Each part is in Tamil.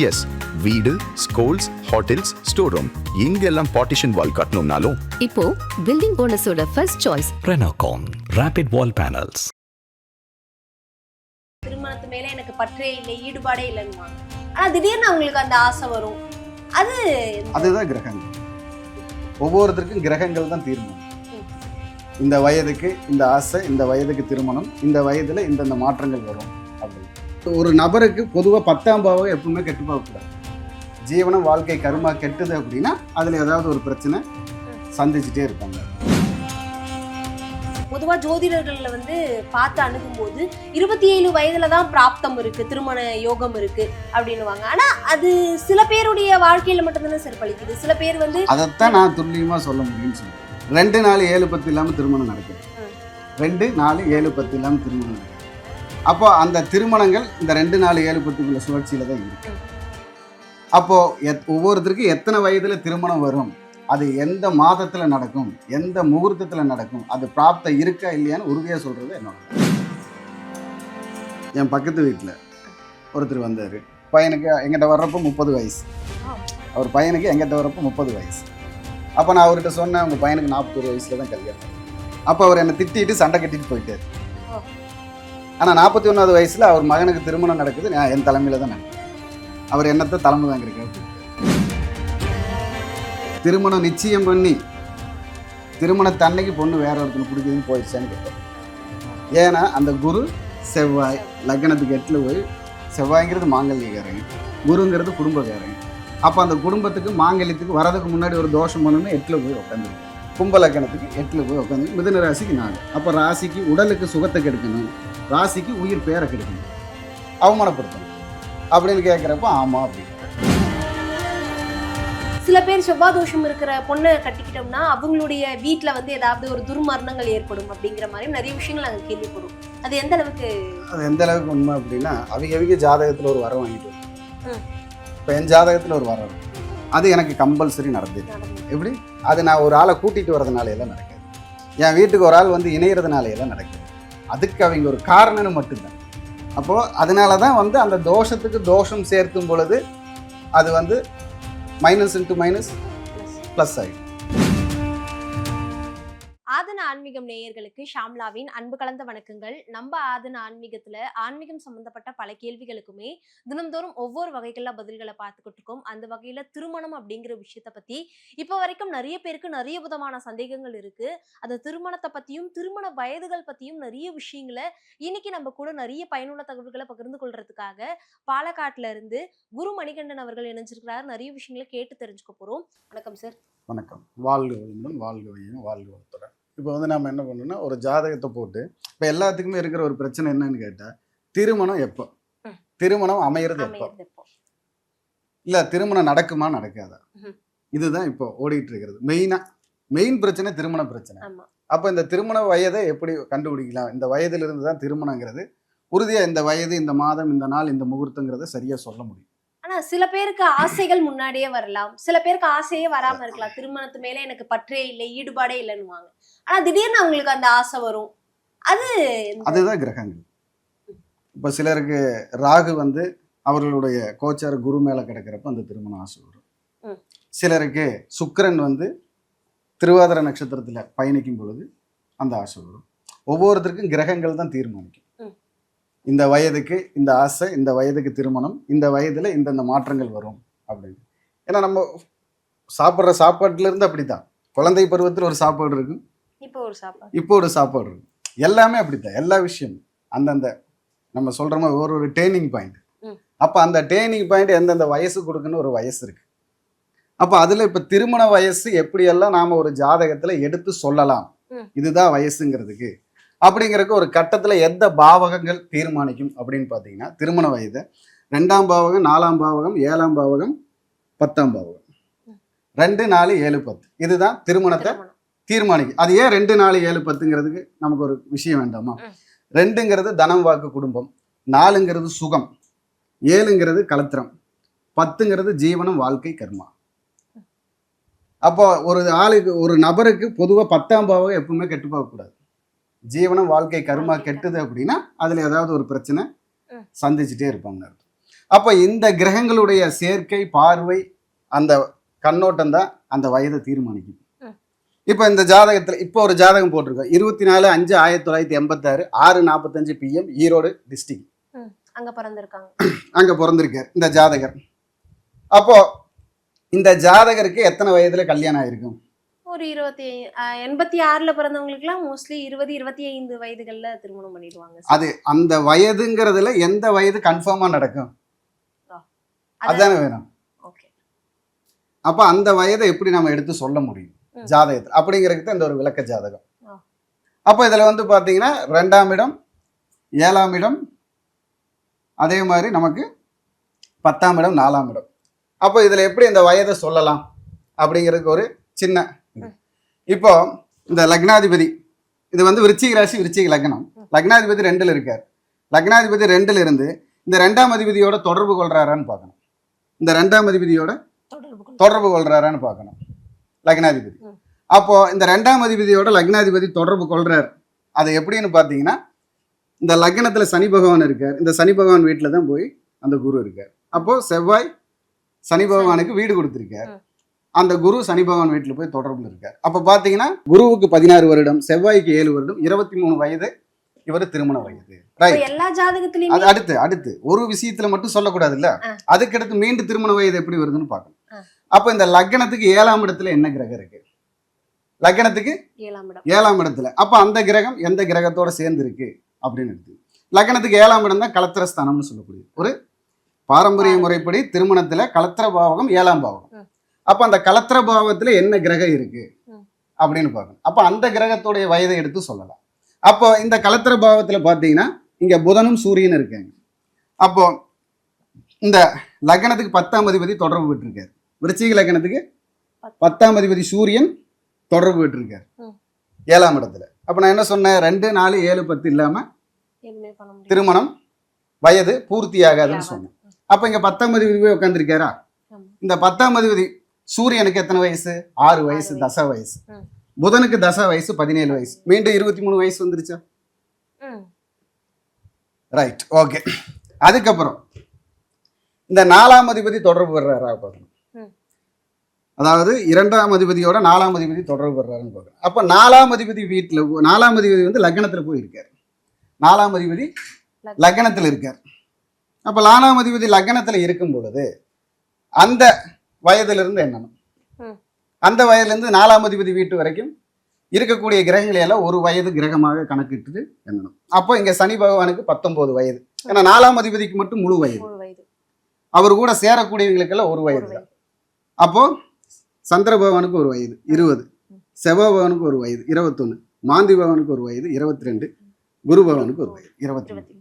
எஸ், வீடு, ஸ்கூல்ஸ், ஹோட்டல்ஸ், ஸ்டோர் ரூம் இங்கெல்லாம் பார்ட்டிஷன் வால் கட்டணும்னாலும் இப்போ பில்டிங் ஓனர்ஸோட first choice Renocon Rapid Wall Panels. திருமணத்து மேல எனக்கு பற்றே இல்லை, ஈடுபாடே இல்லைன்னு. ஆனா திடீர்னு அவங்களுக்கு அந்த ஆசை வரும். அதுதான் கிரகங்கள். ஒவ்வொருத்தருக்கும் கிரகங்கள் தான் தீர்மானம். இந்த வயதுக்கு இந்த ஆசை, இந்த வயதுக்கு திருமணம், இந்த வயதுல இந்த மாற்றங்கள் வரும் அப்படின்னு. ஒரு நபருக்கு பொதுவாக 10ஆம் பாவம் எப்பவுமே கெட்டு போகக்கூடாது. ஜீவனம், வாழ்க்கை, கர்மா கெட்டுது அப்படின்னா அதுல ஏதாவது ஒரு பிரச்சனை சந்திச்சுட்டே இருப்பாங்க. பொதுவா ஜோதிடர்கள்ல பார்த்து அணுகும் போது 27 வயதுல தான் பிராப்தம் இருக்கு, திருமண யோகம் இருக்கு அப்படின்னுவாங்க. ஆனா அது சில பேருடைய வாழ்க்கையில மட்டும்தானே சிறப்பளிக்குது. சில பேர் அதைத்தான் நான் துல்லியமா சொல்ல முடியும்னு சொல்றேன். 2, 4, 7, 10 இல்லாம திருமணம் நடக்குது. 2, 4, 7, 10 இல்லாம திருமணம் நடக்குது. அப்போ அந்த திருமணங்கள் இந்த 2, 4, 7, 10 சுழற்சியில தான் இருக்கு. அப்போ ஒவ்வொருத்தருக்கும் எத்தனை வயதுல திருமணம் வரும், அது எந்த மாதத்துல நடக்கும், எந்த முகூர்த்தத்துல நடக்கும், அது பிராப்த இருக்கா இல்லையான்னு உறுதியா சொல்றது என்னோட. என் பக்கத்து வீட்டில் ஒருத்தர் வந்தார். பையனுக்கு எங்கிட்ட வர்றப்போ 30 வயசு. அவர் பையனுக்கு எங்கிட்ட வர்றப்போ 30 வயசு. அப்போ நான் அவர்கிட்ட சொன்னேன், உங்கள் பையனுக்கு 41 வயசுல தான் கல்யாணம். அப்போ அவர் என்னை திட்டிட்டு சண்டை கட்டிட்டு போயிட்டார். ஆனால் 41வது வயசுல அவர் மகனுக்கு திருமணம் நடக்குது, நான் என் தலைமையில தான் நடக்குது. அவர் என்னத்தை தலைமை தாங்கிருக்காரு. திருமணம் நிச்சயம் பண்ணி திருமணத்தன்னைக்கு பொண்ணு வேற ஒருத்தனை பிடிக்குதுன்னு போயிடுச்சான்னு கேட்டார். ஏன்னா அந்த குரு செவ்வாய் லக்னத்துக்கு 8ல் போய், செவ்வாய்ங்கிறது மாங்கல்யக்காரங்க, குருங்கிறது குடும்பக்காரங்க. அப்போ அந்த குடும்பத்துக்கு மாங்கல்யத்துக்கு வரதுக்கு முன்னாடி ஒரு தோஷம் பண்ணணும்னு 8ல் போய் உட்காந்துருக்கு. கும்ப லக்னத்துக்கு 8ல் போய் உட்காந்து, மிதுன ராசிக்கு 4. அப்போ ராசிக்கு உடலுக்கு சுகத்தை கெடுக்கணும், ராசிக்கு உயிர் பேரை கெடுக்கணும், அவமானப்படுத்தணும் அப்படின்னு கேட்குறப்ப ஆமா அப்படின்னு. சில பேர் செவ்வாதோஷம் இருக்கிற பொண்ணை கட்டிக்கிட்டோம்னா அவங்களுடைய வீட்டுல ஏதாவது ஒரு துர்மரணங்கள் ஏற்படும் அப்படிங்கிற மாதிரி நிறைய விஷயங்கள் நாங்கள் கேள்விப்படுறோம். அது எந்த அளவுக்கு உண்மை அப்படின்னா, அவங்க ஜாதகத்துல ஒரு வரம் வாங்கிட்டு வரும். இப்போ என் ஜாதகத்துல ஒரு வரம், அது எனக்கு கம்பல்சரி நடந்தது. எப்படி? அது நான் ஒரு ஆளை கூட்டிட்டு வரதுனால எல்லாம் நடக்காது. என் வீட்டுக்கு ஒரு ஆள் இணையறதுனால எல்லாம் நடக்குது. அதுக்கு அவங்க ஒரு காரணம்னு மட்டும்தான். அப்போ அதனால தான் அந்த தோஷத்துக்கு தோஷம் சேர்க்கும் பொழுது அது மைனஸ் இன்ட்டு மைனஸ் ப்ளஸ் ஆகிடும். ஆதன ஆன்மீகம் நேயர்களுக்கு ஷாம்லாவின் அன்பு கலந்த வணக்கங்கள். நம்ம ஆதன ஆன்மீகத்துல ஆன்மீகம் சம்பந்தப்பட்ட பல கேள்விகளுக்குமே தினம்தோறும் ஒவ்வொரு வகைகள்ல பதில்களை பார்த்துக்கிட்டு இருக்கோம். அந்த வகையில திருமணம் அப்படிங்கிற விஷயத்த பத்தி இப்ப வரைக்கும் நிறைய பேருக்கு நிறைய விதமான சந்தேகங்கள் இருக்கு. அந்த திருமணத்தை பத்தியும் திருமண வயதுகள் பத்தியும் நிறைய விஷயங்களை இன்னைக்கு நம்ம கூட நிறைய பயனுள்ள தகவல்களை பகிர்ந்து கொள்றதுக்காக பாலக்காட்டுல இருந்து குரு மணிகண்டன் அவர்கள் இணைஞ்சிருக்கிறார். நிறைய விஷயங்களை கேட்டு தெரிஞ்சுக்க போறோம். வணக்கம் சார். வணக்கம். வாழ்க வளமுடன், வாழ்க வையம், வாழ்க வளத்துடன். இப்போ நம்ம என்ன பண்ணணும்னா, ஒரு ஜாதகத்தை போட்டு, இப்போ எல்லாத்துக்குமே இருக்கிற ஒரு பிரச்சனை என்னன்னு கேட்டால், திருமணம் எப்போ, திருமணம் அமையிறது எப்போ, இல்லை திருமணம் நடக்குமா நடக்காதா, இதுதான் இப்போ ஓடிட்டு இருக்கிறது. மெயின் பிரச்சனை திருமண பிரச்சனை. அப்போ இந்த திருமண வயதை எப்படி கண்டுபிடிக்கலாம், இந்த வயதிலிருந்து தான் திருமணங்கிறது உறுதியாக இந்த வயது, இந்த மாதம், இந்த நாள், இந்த முகூர்த்தங்கிறத சரியாக சொல்ல முடியும். ஆனா சில பேருக்கு ஆசைகள் முன்னாடியே வரலாம், சில பேருக்கு ஆசையே வராம இருக்கலாம். திருமணத்து மேல எனக்கு பற்றே இல்லை, ஈடுபாடே இல்லைன்னுவாங்க. ஆனா திடீர்னு அவங்களுக்கு அந்த ஆசை வரும். அதுதான் கிரகங்கள். இப்ப சிலருக்கு ராகு அவர்களுடைய கோச்சார குரு மேல கிடக்கிறப்ப அந்த திருமண ஆசை வரும். சிலருக்கு சுக்கிரன் திருவாதிரை நட்சத்திரத்துல பயணிக்கும் பொழுது அந்த ஆசை வரும். ஒவ்வொருத்தருக்கும் கிரகங்கள் தான் தீர்மானிக்கும். இந்த வயதுக்கு இந்த ஆசை, இந்த வயதுக்கு திருமணம், இந்த வயதுல இந்த மாற்றங்கள் வரும் அப்படின்னு. ஏன்னா நம்ம சாப்பிட்ற சாப்பாட்டுல இருந்து அப்படித்தான். குழந்தை பருவத்தில் ஒரு சாப்பாடு இருக்கும், இப்போ ஒரு சாப்பாடு இருக்கும். எல்லாமே அப்படித்தான். எல்லா விஷயமும் அந்தந்த நம்ம சொல்ற மாதிரி ஒரு டேர்னிங் பாயிண்ட். அப்ப அந்த டேர்னிங் பாயிண்ட் எந்தெந்த வயசு கொடுக்குன்னு ஒரு வயசு இருக்கு. அப்ப அதுல இப்ப திருமண வயசு எப்படியெல்லாம் நாம ஒரு ஜாதகத்துல எடுத்து சொல்லலாம், இதுதான் வயசுங்கிறதுக்கு அப்படிங்கிறதுக்கு ஒரு கட்டத்துல எந்த பாவகங்கள் தீர்மானிக்கும் அப்படின்னு பாத்தீங்கன்னா, திருமண வயது 2ஆம் பாவகம், 4ஆம் பாவகம், 7ஆம் பாவகம், 10ஆம் பாவகம், 2, 4, 7, 10 இதுதான் திருமணத்தை தீர்மானிக்கும். அது ஏன் 2, 4, 7, 10ங்கிறதுக்கு நமக்கு ஒரு விஷயம் வேண்டாமா? 2ங்கிறது தனம், வாக்கு, குடும்பம், 4ங்கிறது சுகம், 7ங்கிறது கலத்திரம், 10ங்கிறது ஜீவனம், வாழ்க்கை, கர்மா. அப்போ ஒரு ஆளுக்கு, ஒரு நபருக்கு பொதுவாக 10ஆம் பாவகம் எப்பவுமே கெட்டு போகக்கூடாது. ஜீவனம், வாழ்க்கை, கர்மா கெட்டுது அப்படின்னா அதுல ஏதாவது ஒரு பிரச்சனை சந்திச்சுட்டே இருப்பாங்க. அப்ப இந்த கிரகங்களுடைய சேர்க்கை, பார்வை, அந்த கண்ணோட்டம் தான் அந்த வயதை தீர்மானிக்கும். இப்ப இந்த ஜாதகத்துல இப்போ ஒரு ஜாதகம் போட்டிருக்கோம், 24/5/1986 6:45 PM, ஈரோடு டிஸ்ட்ரிக்ட். அங்க பிறந்திருக்காரு இந்த ஜாதகர். அப்போ இந்த ஜாதகருக்கு எத்தனை வயதுல கல்யாணம் ஆயிருக்கும்? ஒரு 86ல பிறந்தவங்களுக்கு எல்லாம் மோஸ்ட்லி 20-25 வயதுகள்ல திருமணம் பண்ணிடுவாங்க. அது அந்த வயதுங்கிறதுல எந்த வயது கன்ஃபார்மா நடக்கும்? அதுதானே வேணும். அப்ப அந்த வயதை எப்படி நம்ம எடுத்து சொல்ல முடியும் ஜாதகத்தில்? அப்படிங்கிறதுக்கு தான் இந்த ஒரு விளக்க ஜாதகம். அப்ப இதுல வந்து பாத்தீங்கன்னா 2ஆம் இடம், 7ஆம் இடம், அதே மாதிரி நமக்கு 10ஆம் இடம், 4ஆம் இடம். அப்போ இதுல எப்படி இந்த வயதை சொல்லலாம் அப்படிங்கிறதுக்கு ஒரு சின்ன இப்போ இந்த லக்னாதிபதி, இது வந்து விருச்சிக ராசி, விருச்சிக லக்னம். லக்னாதிபதி 2ல் இருக்கார். லக்னாதிபதி 2ல் இருந்து இந்த 2ஆம் அதிபதியோட தொடர்பு கொள்றாரான்னு பார்க்கணும். இந்த 2ஆம் அதிபதியோட தொடர்பு கொள்றாரான்னு பார்க்கணும் லக்னாதிபதி. அப்போ இந்த 2ஆம் அதிபதியோட லக்னாதிபதி தொடர்பு கொள்றார். அது எப்படின்னு பார்த்தீங்கன்னா, இந்த லக்னத்துல சனி பகவான் இருக்கார். இந்த சனி பகவான் வீட்டில் தான் போய் அந்த குரு இருக்கார். அப்போ செவ்வாய் சனி பகவானுக்கு வீடு கொடுத்துருக்கார். அந்த குரு சனி பகவான் வீட்டில் போய் தொடர்புல இருக்கார். அப்போ பார்த்தீங்கன்னா குருவுக்கு 16 வருடம், செவ்வாய்க்கு 7 வருடம், 23 வயது இவர் திருமண வயது. எல்லா ஜாதகத்திலையும் அது அடுத்து ஒரு விஷயத்துல மட்டும் சொல்லக்கூடாது இல்ல, அதுக்கடுத்து மீண்டும் திருமண வயது எப்படி வருதுன்னு பார்க்கணும். அப்ப இந்த லக்னத்துக்கு 7ஆம் இடத்துல என்ன கிரகம் இருக்கு? லக்னத்துக்கு 7ஆம் இடத்துல. அப்ப அந்த கிரகம் எந்த கிரகத்தோட சேர்ந்து இருக்கு அப்படின்னு எடுத்து, லக்னத்துக்கு 7ஆம் இடம் தான் கலத்திர ஸ்தானம்னு சொல்லக்கூடிய ஒரு பாரம்பரிய முறைப்படி திருமணத்துல கலத்திர பாவகம் 7ஆம் பாவகம். அப்ப அந்த கலத்திர பாவத்துல என்ன கிரகம் இருக்கு அப்படின்னு பார்க்கணும். அப்ப அந்த கிரகத்தோடைய வயதை எடுத்து சொல்லலாம். அப்போ இந்த கலத்திர பாவத்துல பாத்தீங்கன்னா இங்க புதனும் சூரியனும் இருக்காங்க. அப்போ இந்த லக்னத்துக்கு 10ஆம் அதிபதி தொடர்பு பெற்றிருக்காரு. விருச்சிக லக்னத்துக்கு 10ஆம் அதிபதி சூரியன் தொடர்பு பெற்றிருக்காரு 7ஆம் இடத்துல. அப்ப நான் என்ன சொன்னேன், 2, 4, 7, 10 இல்லாம திருமணம் வயது பூர்த்தி ஆகாதுன்னு சொன்னேன். அப்ப இங்க 10ஆம் அதிபதி போய் உட்காந்துருக்காரா? இந்த 10ஆம் அதிபதி சூரியனுக்கு எத்தனை வயசு? 6 வயசு, தசை வயசு. புதனுக்கு தசை வயசு 17 வயசு. மீண்டும் 23 வயசு வந்துருச்சா? Right, okay. அதுக்கப்புறம் இந்த 4ஆம் அதிபதி தொடர்பு வர்றாரா பார்க்கணும். அதாவது 2ஆம் அதிபதியோட 4ஆம் அதிபதி தொடர்பு வர்றாருன்னு பார்க்கணும். அப்ப 4ஆம் அதிபதி வீட்டுல, 4ஆம் அதிபதி வந்து லக்னத்துல போய் இருக்காரு. 4ஆம் அதிபதி லக்னத்துல இருக்கார். அப்ப 4ஆம் அதிபதி லக்னத்துல இருக்கும் பொழுது அந்த வயதுல இருந்து எண்ணணும். அந்த வயதுல இருந்து 4ஆம் அதிபதி வீட்டு வரைக்கும் இருக்கக்கூடிய கிரகங்களை எல்லாம் ஒரு வயது கிரகமாக கணக்கிட்டு எண்ணணும். அப்போ இங்க சனி பகவானுக்கு 19 வயது. ஏன்னா 4ஆம் அதிபதிக்கு மட்டும் முழு வயது. அவர் கூட சேரக்கூடியவங்களுக்கெல்லாம் ஒரு வயது தான். அப்போ சந்திர பகவானுக்கு ஒரு வயது 20, செவ்வாய் பகவானுக்கு ஒரு வயது 21, மாந்தி பகவானுக்கு ஒரு வயது 22, குரு பகவானுக்கு ஒரு வயது 23.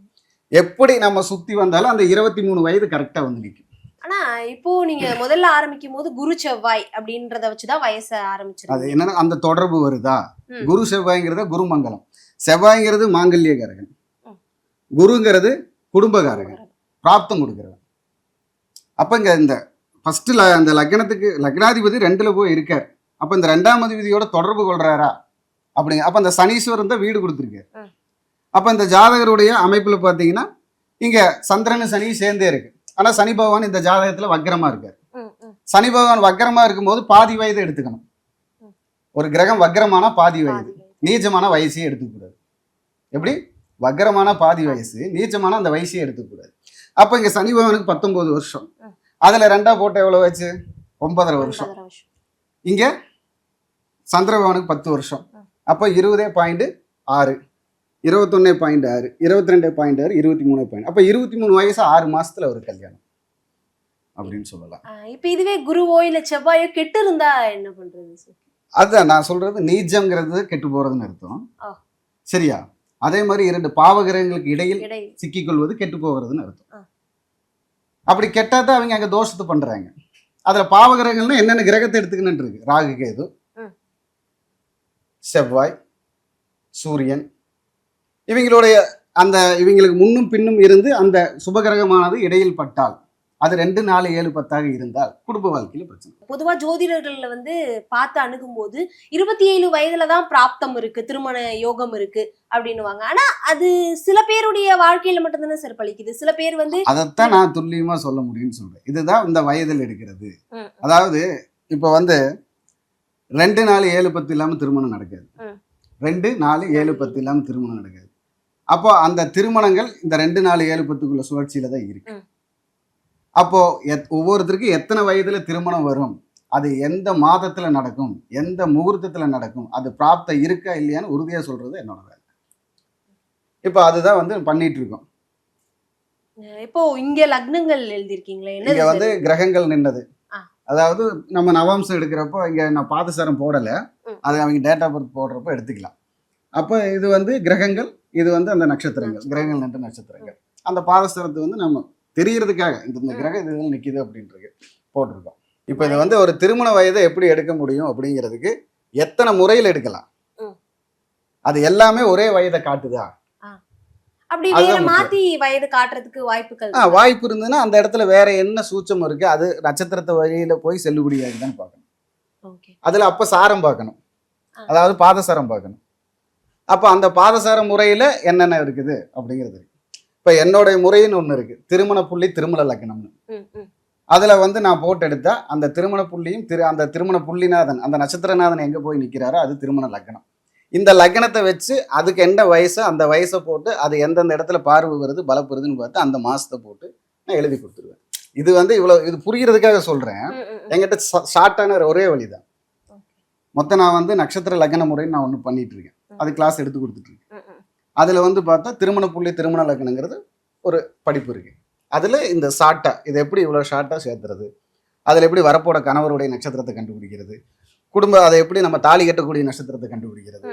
எப்படி நம்ம சுத்தி வந்தாலும் அந்த 23 வயது கரெக்டா வந்து நிற்கும். ஆனா இப்போ நீங்க முதல்ல ஆரம்பிக்கும் போது குரு செவ்வாய் அப்படின்றத வச்சுதான் வயச ஆரம்பிச்சிருக்கீங்க. அது என்னன்னா அந்த தொடர்பு வருதா? குரு செவ்வாய்ங்கிறத குருமங்கலம், செவ்வாய்ங்கிறது மாங்கல்யகாரகன், குருங்கிறது குடும்பகாரகன், பிராப்தம் கொடுக்கிறவன். அப்ப இங்க இந்த ஃபர்ஸ்ட்ல அந்த லக்னத்துக்கு லக்னாதிபதி 2ல போய் இருக்கார். அப்ப இந்த 2ஆம் அதிபதியோட தொடர்பு கொள்றாரா அப்படிங்க. அப்ப அந்த சனீஸ்வரன் தான் வீடு கொடுத்துருக்காரு. அப்ப இந்த ஜாதகருடைய அமைப்புல பாத்தீங்கன்னா இங்க சந்திரன் சனி சேர்ந்தே இருக்கு. ஆனா சனி பகவான் இந்த ஜாதகத்துல வக்கரமா இருக்காரு. சனி பகவான் வக்கரமா இருக்கும்போது பாதி வயதை எடுத்துக்கணும். ஒரு கிரகம் வக்கரமான பாதி வயது, நீச்சமான வயசையே எடுத்துக்கூடாது. எப்படி? வக்கரமான பாதி வயசு, நீச்சமான அந்த வயசையே எடுத்துக்கூடாது. அப்ப இங்க சனி பகவானுக்கு 19 வருஷம். அதுல 2ஆ போட்ட எவ்வளவு வச்சு? 9.5 வருஷம். இங்க சந்திர பகவானுக்கு 10 வருஷம். அப்ப 20.6, 21.6, 22.6, 23. அப்ப 23 வயசு 6 மாசத்துல ஒரு கல்யாணம் அப்படின்னு சொல்லலாம். இப்ப இதுவே குருவோ இல்ல செவ்வாயோ கெட்டு இருந்தா என்ன பண்றது? அதுதான் நான் சொல்றது, நீச்சம்ங்கிறது கெட்டு போறதுன்னு அர்த்தம். சரியா? அதே மாதிரி 2 பாவகிரகங்களுக்கு இடையில் சிக்கிக்கொள்வது கெட்டு போகிறதுன்னு அர்த்தம். அப்படி கெட்டாதான் அவங்க அங்க தோஷத்தை பண்றாங்க. அதுல பாவகிரகங்கள்னா என்னென்ன கிரகத்தை எடுத்துக்கணும்னு இருக்கு. ராகு, கேது, செவ்வாய், சூரியன், இவங்களுடைய அந்த இவங்களுக்கு முன்னும் பின்னும் இருந்து அந்த சுபகிரகமானது இடையில் பட்டால் அது 2, 4, 7, 10 இருந்தால் குடும்ப வாழ்க்கையில பிரச்சனை. பொதுவா ஜோதிடர்கள்ல பார்த்து அணுகும் போது 27 வயதுல தான் பிராப்தம் இருக்கு, திருமண யோகம் இருக்கு அப்படின்னுவாங்க. ஆனா அது சில பேருடைய வாழ்க்கையில மட்டும்தானே சார் பலிக்குது. சில பேர் அதைத்தான் நான் துல்லியமா சொல்ல முடியும்னு சொல்றேன். இதுதான் இந்த வயதில் எடுக்கிறது. அதாவது இப்ப 2, 4, 7, 10 இல்லாம திருமணம் நடக்காது. 2, 4, 7, 10 இல்லாம திருமணம் நடக்காது. அப்போ அந்த திருமணங்கள் இந்த 2, 4, 7, 10க்குள்ள சுழற்சியில தான் இருக்கு. அப்போ ஒவ்வொருத்தருக்கும் எத்தனை வயதுல திருமணம் வரும், அது எந்த மாதத்துல நடக்கும், எந்த முகூர்த்தத்துல நடக்கும், அது பிராப்தம் இருக்கா இல்லையான்னு உறுதியா சொல்றது என்னோட வேலை. இப்போ அதுதான் பண்ணிட்டு இருக்கோம். இப்போ இங்க லக்னங்கள் எழுதிருக்கீங்களே, இங்க கிரகங்கள் நின்னது. அதாவது நம்ம நவாம்சம் எடுக்கிறப்போ இங்க நான் பாதசாரம் போடல, அது அவங்க டேட் ஆஃப் பர்த் போடுறப்போ எடுத்துக்கலாம். அப்போ இது கிரகங்கள், இது அந்த நட்சத்திரங்கள், கிரகங்கள் நின்ற நட்சத்திரங்கள். அந்த பாதசாரத்தை நம்ம தெரியறதுக்காக இந்த கிரகம் இது நிக்குது அப்படின்றது போட்டிருக்கோம். இப்போ இது ஒரு திருமண வயதை எப்படி எடுக்க முடியும் அப்படிங்கிறதுக்கு எத்தனை முறையில் எடுக்கலாம், அது எல்லாமே ஒரே வயதை காட்டுதா, அப்படி வேற மாத்தி வயது காட்டுறதுக்கு வாய்ப்புகள் வாய்ப்பு இருந்ததுன்னா அந்த இடத்துல வேற என்ன சூட்சம் இருக்கு, அது நட்சத்திரத்தை வழியில போய் செல்லுபடியாகுதான்னு பார்க்கணும். அதுல அப்ப சாரம் பார்க்கணும், அதாவது பாதசாரம் பார்க்கணும். அப்ப அந்த பாதசார முறையில என்னென்ன இருக்குது அப்படிங்கிறது இருக்கு. இப்ப என்னுடைய முறைன்னு ஒண்ணு இருக்கு, திருமண புள்ளி திருமண லக்னம்னு. அதுல நான் போட்டு எடுத்தா அந்த திருமண புள்ளியும் அந்த திருமண புள்ளிநாதன், அந்த நட்சத்திரநாதன் எங்க போய் நிக்கிறாரோ அது திருமண லக்னம். இந்த லக்னத்தை வச்சு அதுக்கு என்ன வயசு, அந்த வயசை போட்டு அது எந்தெந்த இடத்துல பார்வை வருது பலப்படுதுன்னு பார்த்து அந்த மாசத்தை போட்டு நான் எழுதி கொடுத்துருவேன். இது இவ்வளவு இது புரிகிறதுக்காக சொல்றேன். என்கிட்ட ஷார்ட்டான ஒரே வழிதான். மொத்தம் நான் நட்சத்திர லக்ன முறைன்னு நான் ஒன்று பண்ணிட்டு இருக்கேன். அது கிளாஸ் எடுத்து கொடுத்துட்டு இருக்கேன். அதுல பார்த்தா திருமண புள்ளி திருமண லக்னங்கிறது ஒரு படிப்பு இருக்கு. அதுல இந்த ஷார்ட்டா இதை எப்படி இவ்வளவு ஷார்ட்டா சேர்த்துறது, அதுல எப்படி வரப்போட கணவருடைய நட்சத்திரத்தை கண்டுபிடிக்கிறது, குடும்பம் அதை எப்படி நம்ம தாலி கட்டக்கூடிய நட்சத்திரத்தை கண்டுபிடிக்கிறது,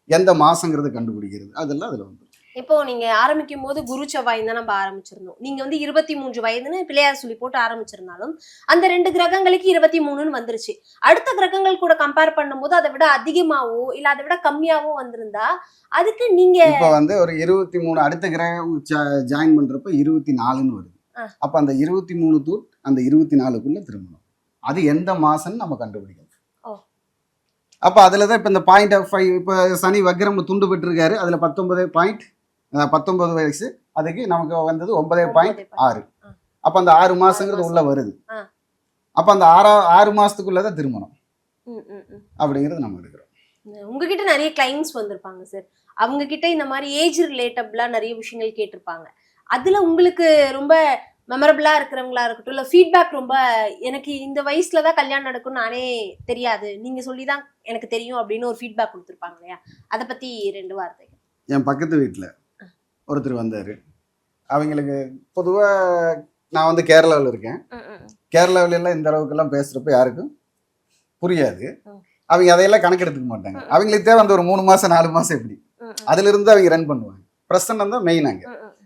எந்த மாசங்கிறது கண்டுபிடிக்கிறது, அதெல்லாம் அதுல இப்போ நீங்க ஆரம்பிக்கும் போது குரு செவ்வாய் தான் நம்ம ஆரம்பிச்சிருந்தோம். நீங்க 23 வயதுன்னு பிள்ளையார் சொல்லி போட்டு ஆரம்பிச்சிருந்தாலும் அந்த 2 கிரகங்களுக்கு 23ன்னு வந்துருச்சு. அடுத்த கிரகங்கள் கூட கம்பேர் பண்ணும்போது அதை விட அதிகமாவோ இல்ல அதை விட கம்மியாவோ வந்திருந்தா அதுக்கு நீங்க இப்ப ஒரு 23 அடுத்த கிரகம் ஜாயின் பண்றப்ப 24ன்னு வருது. அப்ப அந்த 23 தூள் அந்த 24க்குள்ள திருமணம், அது எந்த மாசம்னு நம்ம கண்டுபிடிக்கணும். அப்ப அதுலதான் இப்ப இந்த பாயிண்ட் ஆஃப் 5 இப்ப சனி வக்ரம் துண்டு பெற்றிருக்காரு, அதுல 19 வயசு, அதுக்கு நமக்கு வந்தது 9.6. அப்ப அந்த 6 மாசங்கிறது உள்ள வருது. அப்ப அந்த 6 மாசத்துக்குள்ளதான் திருமணம் அப்படிங்கிறது நம்ம எடுக்கிறோம். உங்ககிட்ட நிறைய கிளைண்ட்ஸ் வந்திருப்பாங்க சார், அவங்க கிட்ட இந்த மாதிரி ஏஜ் ரிலேட்டபிளா நிறைய விஷயங்கள் கேட்டிருப்பாங்க. அதுல உங்களுக்கு ரொம்ப மெமரபிளா இருக்கிறவங்களா இருக்கட்டும், இல்ல ஃபீட்பேக் ரொம்ப எனக்கு இந்த வயசுலதான் கல்யாணம் நடக்கும்னு நானே தெரியாது, நீங்க சொல்லிதான் எனக்கு தெரியும் அப்படின்னு ஒரு ஃபீட்பேக் கொடுத்துருப்பாங்க இல்லையா, அதை பத்தி 2 வார்த்தை. என் பக்கத்து வீட்டுல ஒருத்தர் வந்தாரு. அவங்களுக்கு பொதுவா நான் கேரளாவில் இருக்கேன். கேரளாவில எல்லாம் இந்த அளவுக்கு எல்லாம் பேசுறப்ப யாருக்கும் புரியாது. அவங்க அதையெல்லாம் கணக்கெடுத்துக்க மாட்டாங்க. அவங்களுக்கு தேவை ஒரு 3 மாசம் 4 மாசம் எப்படி அதுல இருந்து அவங்க ரன் பண்ணுவாங்க. பிரசன்னம் தான் மெயினாங்க.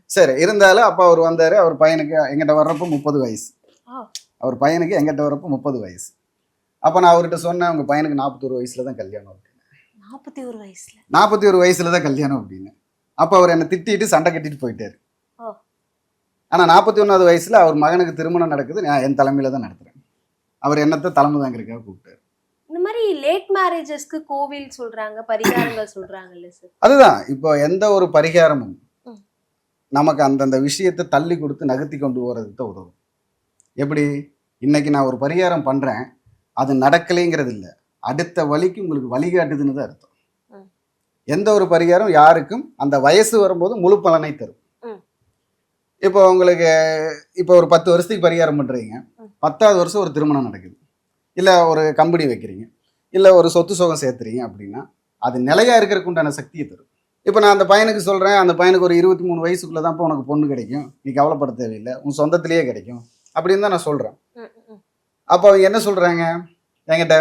சரி, இருந்தாலும் அப்ப அவர் வந்தாரு. அவர் பையனுக்கு எங்கிட்ட வர்றப்ப 30 வயசு. அவர் பையனுக்கு எங்கிட்ட வர்றப்ப 30 வயசு. அப்ப நான் அவர்கிட்ட சொன்னேன், உங்க பையனுக்கு 41 வயசுல தான் கல்யாணம் அப்படின்னு. 41 வயசுல தான் கல்யாணம் அப்படின்னு. அப்ப அவர் என்னை திட்டிட்டு சண்டை கட்டிட்டு போயிட்டாரு. ஆனா 41வது வயசுல அவர் மகனுக்கு திருமணம் நடக்குது, நான் என் தலைமையில தான் நடத்துறேன். அவர் என்னத்தை தலைமை தாங்கிறதுக்காக கூப்பிட்டாரு. இந்த மாதிரி லேட் மேரேஜஸ்க்கு கோவில் சொல்றாங்க, பரிகாரங்கள் சொல்றாங்கல்ல சார். அதுதான் இப்போ எந்த ஒரு பரிகாரமும் நமக்கு அந்தந்த விஷயத்தை தள்ளி கொடுத்து நகர்த்தி கொண்டு போறதுக்கு தான் உதவும். எப்படி இன்னைக்கு நான் ஒரு பரிகாரம் பண்றேன், அது நடக்கலைங்கிறது இல்லை, அடுத்த வழிக்கு உங்களுக்கு வழிகாட்டுதுன்னு தான் அர்த்தம். எந்த ஒரு பரிகாரம் யாருக்கும் அந்த வயசு வரும்போது முழு பலனை தரும். இப்போ உங்களுக்கு இப்போ ஒரு 10 வருஷத்துக்கு பரிகாரம் பண்றீங்க, 10வது வருஷம் ஒரு திருமணம் நடக்குது, இல்லை ஒரு கம்பெனி வைக்கிறீங்க, இல்லை ஒரு சொத்து சுகம் சேர்த்துறீங்க அப்படின்னா அது நிலையா இருக்கிறதுக்கு உண்டான சக்தியை தரும். இப்போ நான் அந்த பையனுக்கு சொல்றேன், அந்த பையனுக்கு ஒரு 23 வயசுக்குள்ள தான் இப்போ உனக்கு பொண்ணு கிடைக்கும், நீ கவலைப்பட தேவையில்லை, உன் சொந்தத்திலேயே கிடைக்கும் அப்படின்னு தான் நான் சொல்றேன். அப்போ அவங்க என்ன சொல்றாங்க என்கிட்ட,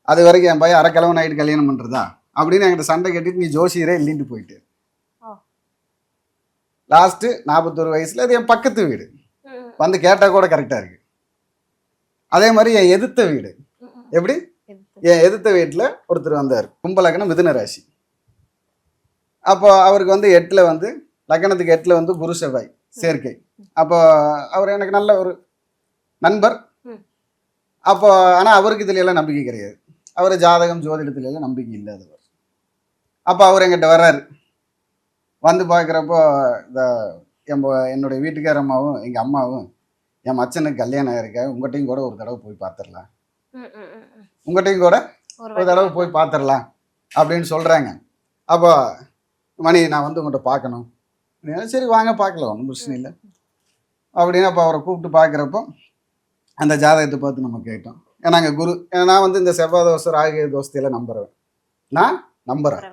அது வரைக்கும் என் பையன் அரைக்கிழவன் ஆகிட்டு கல்யாணம் பண்றதா அப்படின்னு என்கிட்ட சண்டை கட்டிட்டு நீ ஜோசியரே இல்லைன்ட்டு போயிட்டு லாஸ்ட் 41 வயசுல அது என் பக்கத்து வீடு வந்து கேட்டா கூட கரெக்டா இருக்கு. அதே மாதிரி என் எதிர்த்த வீடு, எப்படி என் எதிர்த்த வீட்டுல ஒருத்தர் வந்தார், கும்பலக்கணம் மிதுன ராசி. அப்போ அவருக்கு 8ல லக்னத்துக்கு 8ல குரு செவ்வாய் சேர்க்கை. அப்போ அவர் எனக்கு நல்ல ஒரு நண்பர். ம். அப்போ ஆனால் அவருக்கு இதுல எல்லாம் நம்பிக்கை கிடையாது. அவர் ஜாதகம் ஜோதிடத்துல எல்லாம் நம்பிக்கை இல்லாதவர். அப்போ அவர் எங்கிட்ட வர்றாரு. வந்து பார்க்குறப்போ இந்த என்னுடைய வீட்டுக்கார அம்மாவும் எங்கள் அம்மாவும் என் மச்சனுக்கு கல்யாணம் ஆயிருக்க, உங்கள்கிட்டையும் கூட ஒரு தடவை போய் பார்த்துடலாம், உங்கள்கிட்டையும் கூட ஒரு தடவை போய் பார்த்துடலாம் அப்படின்னு சொல்கிறாங்க. அப்போ மணி நான் வந்து உங்கள்கிட்ட பார்க்கணும். சரி வாங்க பார்க்கலாம், ஒன்றும் பிரச்சனை இல்லை அப்படின்னு. அப்போ அவரை கூப்பிட்டு பார்க்குறப்போ அந்த ஜாதகத்தை பார்த்து நம்ம கேட்டோம். ஏன்னா அங்கே குரு, நான் வந்து இந்த செவ்வாய் தோசை ராகு தோசையெல்லாம் நம்புறேன், நான் நம்புறேன்.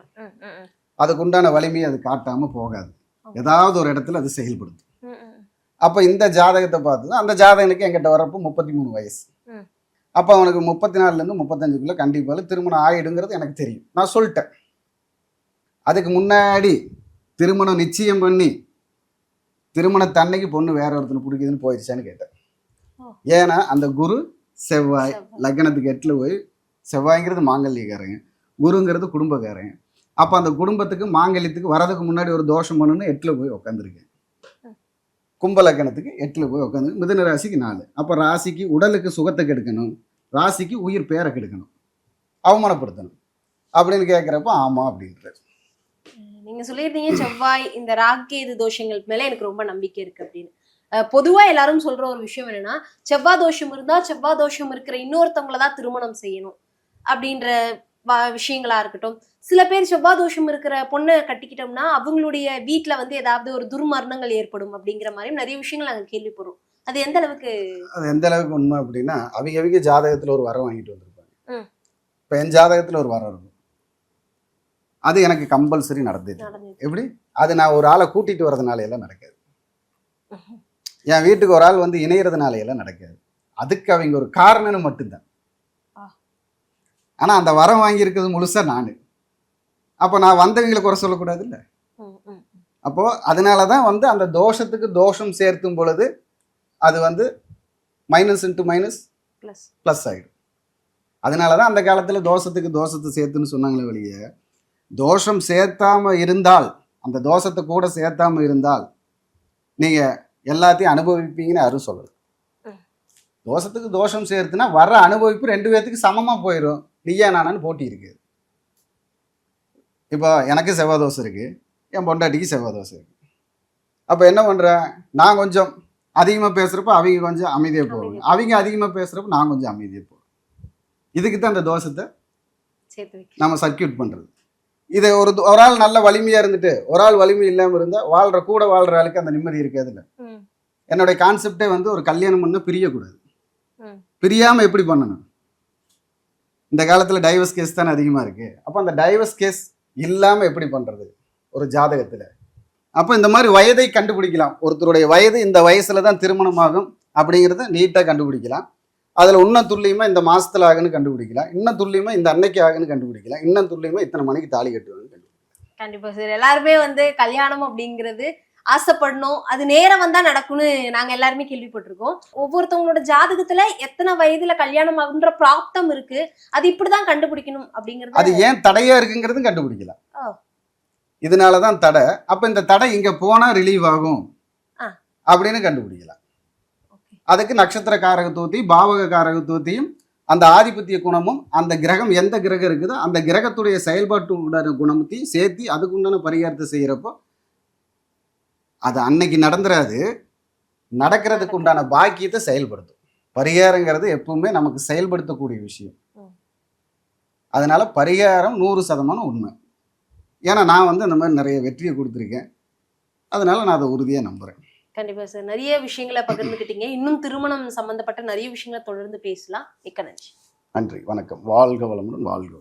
அதுக்கு உண்டான வலிமையை அது காட்டாமல் போகாது, ஏதாவது ஒரு இடத்துல அது செயல்படுது. அப்போ இந்த ஜாதகத்தை பார்த்து அந்த ஜாதகனுக்கு என்கிட்ட வரப்போ 33 வயசு. அப்போ அவனுக்கு 34லேருந்து 35க்குள்ளே கண்டிப்பாக திருமணம் ஆகிடுங்கிறது எனக்கு தெரியும். நான் சொல்லிட்டேன். அதுக்கு முன்னாடி திருமணம் நிச்சயம் பண்ணி திருமணத்தன்னைக்கு பொண்ணு வேற ஒருத்தனை பிடிக்குதுன்னு போயிடுச்சான்னு கேட்டேன். ஏன்னா அந்த குரு செவ்வாய் லக்னத்துக்கு 8ல் போய், செவ்வாய்ங்கிறது மாங்கல்யக்காரங்க, குருங்கிறது குடும்பக்காரங்க. அப்போ அந்த குடும்பத்துக்கு மாங்கல்யத்துக்கு வரதுக்கு முன்னாடி ஒரு தோஷம் பண்ணணும்னு 8ல் போய் உட்காந்துருக்கேன். கும்ப லக்னத்துக்கு 8ல் போய் உட்காந்து, மிதுன ராசிக்கு 4. அப்போ ராசிக்கு உடலுக்கு சுகத்தை கெடுக்கணும், ராசிக்கு உயிர் பேரை கெடுக்கணும், அவமானப்படுத்தணும் அப்படின்னு கேட்குறப்போ ஆமாம் அப்படின்றார். நீங்க சொல்லியிருந்தீங்க செவ்வாய் இந்த ராகேது தோஷங்கள் மேல எனக்கு ரொம்ப நம்பிக்கை இருக்கு அப்படின்னு. பொதுவா எல்லாரும் சொல்ற ஒரு விஷயம் என்னன்னா, செவ்வாய் தோஷம் இருந்தா செவ்வாய் தோஷம் இருக்கிற இன்னொருத்தவங்களை தான் திருமணம் செய்யணும் அப்படின்ற விஷயங்களா இருக்கட்டும். சில பேர் செவ்வாய் தோஷம் இருக்கிற பொண்ணை கட்டிக்கிட்டோம்னா அவங்களுடைய வீட்டுல வந்து ஏதாவது ஒரு துர்மரணங்கள் ஏற்படும் அப்படிங்கிற மாதிரி நிறைய விஷயங்கள் நாங்கள் கேள்விப்படுறோம். அது எந்த அளவுக்கு உண்மை அப்படின்னா, அவங்க ஜாதகத்துல ஒரு வரம் வாங்கிட்டு வந்திருப்பாங்க. இப்போ என் ஜாதகத்துல ஒரு வரம் இருக்கும், அது எனக்கு கம்பல்சரி நடந்தது. எப்படி? அது நான் ஒரு ஆளை கூட்டிட்டு வர்றதுனால எல்லாம் நடக்காது. என் வீட்டுக்கு ஒரு ஆள் வந்து இணையறதுனால எல்லாம் நடக்காது. அதுக்கு அவங்க ஒரு காரணம்னு மட்டும்தான். ஆனா அந்த வரம் வாங்கியிருக்கிறது முழுசா நான். அப்போ நான் வந்தவங்களை குறை சொல்லக்கூடாது இல்லை. அப்போ அதனாலதான் வந்து அந்த தோஷத்துக்கு தோஷம் சேர்த்தும் பொழுது அது வந்து மைனஸ் இன்ட்டு மைனஸ் ப்ளஸ் ஆகிடும். அதனாலதான் அந்த காலத்துல தோஷத்துக்கு தோஷத்தை சேர்த்துன்னு சொன்னாங்களே வெளியே, தோஷம் சேர்த்தாம இருந்தால், அந்த தோஷத்தை கூட சேர்த்தாம இருந்தால் நீங்க எல்லாத்தையும் அனுபவிப்பீங்கன்னு யாரும் சொல்லல. தோஷத்துக்கு தோஷம் சேர்த்துனா வர்ற அனுபவிப்பு 2 பேர்த்துக்கு சமமா போயிடும். நீயா நானான்னு போட்டி இருக்கு. இப்போ எனக்கு செவ்வாய் தோசை இருக்கு, என் பொண்டாட்டிக்கு செவ்வாய் தோசை இருக்கு. அப்போ என்ன பண்றேன், நான் கொஞ்சம் அதிகமாக பேசுறப்ப அவங்க கொஞ்சம் அமைதியாக போவாங்க, அவங்க அதிகமாக பேசுறப்ப நான் கொஞ்சம் அமைதியாக போவேன். இதுக்கு தான் அந்த தோஷத்தை நம்ம சர்க்கியூட் பண்றது. இதை ஒரு ஆள் நல்ல வலிமையா இருந்துட்டு ஒரு ஆள் வலிமை இல்லாமல் இருந்தால் கூட வாழ்ற ஆளுக்கு அந்த நிம்மதி இருக்காது இல்லை. என்னுடைய கான்செப்டே வந்து ஒரு கல்யாணம் பண்ண பிரியக்கூடாது. பிரியாம எப்படி பண்ணணும்? இந்த காலத்துல டைவர்ஸ் கேஸ் தானே அதிகமா இருக்கு. அப்போ அந்த டைவர்ஸ் கேஸ் இல்லாம எப்படி பண்றது ஒரு ஜாதகத்துல? அப்போ இந்த மாதிரி வயதை கண்டுபிடிக்கலாம். ஒருத்தருடைய வயது இந்த வயசுல தான் திருமணம் ஆகும் அப்படிங்கிறத நீட்டா கண்டுபிடிக்கலாம். அதுல இன்னும் துல்லியமா இந்த மாசத்துல ஆகுன்னு கண்டுபிடிக்கலாம், இன்னும் துல்லியமா இந்த அன்னைக்கு ஆகுன்னு கண்டுபிடிக்கலாம், இன்னும் துல்லியமா இத்தனை மணிக்கு தாலி கட்டுவாங்கன்னு கண்டுபிடிக்கலாம். கண்டிப்பா சார். எல்லாருமே வந்து கல்யாணம் அப்படிங்கிறது ஆசைப்படணும், அது நேரம் வந்தா நடக்கும்னு நாங்க எல்லாருமே கேள்விப்பட்டிருக்கோம். ஒவ்வொருத்தவங்களோட ஜாதகத்துல எத்தனை வயதுல கல்யாணம் ஆகுன்ற பிராப்தம் இருக்கு, அது இப்படிதான் கண்டுபிடிக்கணும் அப்படிங்கிறது. அது ஏன் தடையா இருக்குங்கிறதும் கண்டுபிடிக்கலாம். இதனாலதான் தடை. அப்ப இந்த தடை இங்க போனா ரிலீவ் ஆகும் அப்படின்னு கண்டுபிடிக்கலாம். அதுக்கு நட்சத்திர காரகத்துவத்தையும் பாவக காரகத்துவத்தையும் அந்த ஆதிபத்திய குணமும் அந்த கிரகம் எந்த கிரகம் இருக்குதோ அந்த கிரகத்துடைய செயல்பாட்டு உண்டான குணத்தையும் சேர்த்து அதுக்கு உண்டான பரிகாரத்தை செய்யறப்போ அது அன்னைக்கு நடந்துராது, நடக்கிறதுக்கு உண்டான பாக்கியத்தை செயல்படுத்தும். பரிகாரங்கிறது எப்பவுமே நமக்கு செயல்படுத்தக்கூடிய விஷயம். அதனால பரிகாரம் 100% உண்மை. ஏன்னா நான் வந்து அந்த மாதிரி நிறைய வெற்றியை கொடுத்துருக்கேன். அதனால நான் அதை உறுதியா நம்புறேன். கண்டிப்பா சார். நிறைய விஷயங்களை பகிர்ந்துக்கிட்டீங்க. இன்னும் திருமணம் சம்பந்தப்பட்ட நிறைய விஷயங்களை தொடர்ந்து பேசலாம். மிக்க நன்றி. நன்றி, வணக்கம். வாழ்க வளமுடன், வாழ்க.